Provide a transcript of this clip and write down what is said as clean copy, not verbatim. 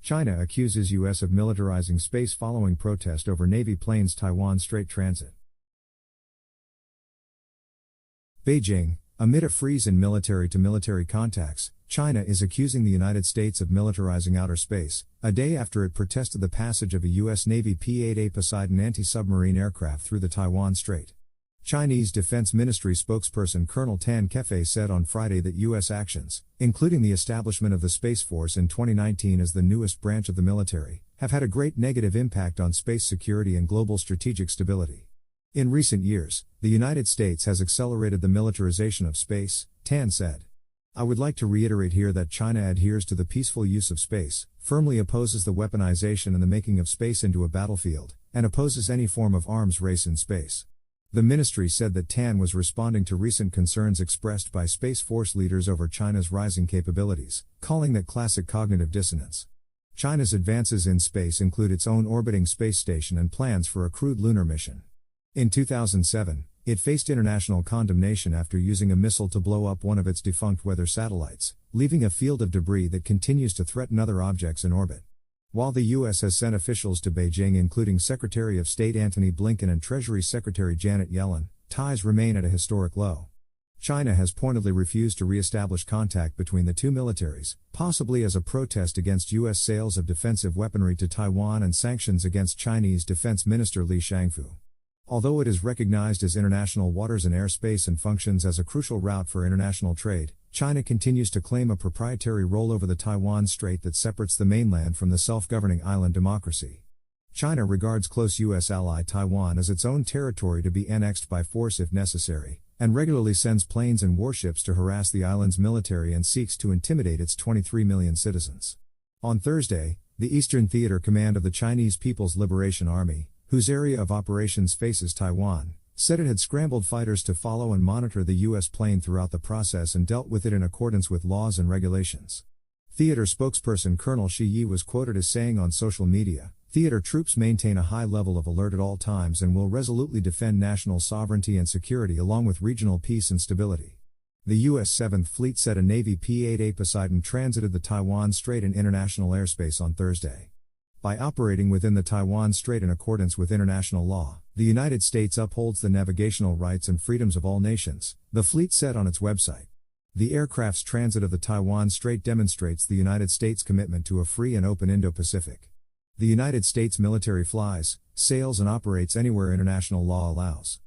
China accuses U.S. of militarizing space following protest over Navy planes' Taiwan Strait transit. Beijing, amid a freeze in military-to-military contacts, China is accusing the United States of militarizing outer space, a day after it protested the passage of a U.S. Navy P-8A Poseidon anti-submarine aircraft through the Taiwan Strait. Chinese Defense Ministry spokesperson Colonel Tan Kefei said on Friday that U.S. actions, including the establishment of the Space Force in 2019 as the newest branch of the military, have had a great negative impact on space security and global strategic stability. In recent years, the United States has accelerated the militarization of space, Tan said. I would like to reiterate here that China adheres to the peaceful use of space, firmly opposes the weaponization and the making of space into a battlefield, and opposes any form of arms race in space. The ministry said that Tan was responding to recent concerns expressed by Space Force leaders over China's rising capabilities, calling that classic cognitive dissonance. China's advances in space include its own orbiting space station and plans for a crewed lunar mission. In 2007, it faced international condemnation after using a missile to blow up one of its defunct weather satellites, leaving a field of debris that continues to threaten other objects in orbit. While the U.S. has sent officials to Beijing including Secretary of State Antony Blinken and Treasury Secretary Janet Yellen, ties remain at a historic low. China has pointedly refused to re-establish contact between the two militaries, possibly as a protest against U.S. sales of defensive weaponry to Taiwan and sanctions against Chinese Defense Minister Li Shangfu. Although it is recognized as international waters and airspace and functions as a crucial route for international trade, China continues to claim a proprietary role over the Taiwan Strait that separates the mainland from the self-governing island democracy. China regards close U.S. ally Taiwan as its own territory to be annexed by force if necessary, and regularly sends planes and warships to harass the island's military and seeks to intimidate its 23 million citizens. On Thursday, the Eastern Theater Command of the Chinese People's Liberation Army, whose area of operations faces Taiwan, said it had scrambled fighters to follow and monitor the U.S. plane throughout the process and dealt with it in accordance with laws and regulations. Theater spokesperson Colonel Shi Yi was quoted as saying on social media, "Theater troops maintain a high level of alert at all times and will resolutely defend national sovereignty and security along with regional peace and stability." The U.S. 7th Fleet said a Navy P-8A Poseidon transited the Taiwan Strait in international airspace on Thursday. By operating within the Taiwan Strait in accordance with international law, the United States upholds the navigational rights and freedoms of all nations, the fleet said on its website. The aircraft's transit of the Taiwan Strait demonstrates the United States' commitment to a free and open Indo-Pacific. The United States military flies, sails and operates anywhere international law allows.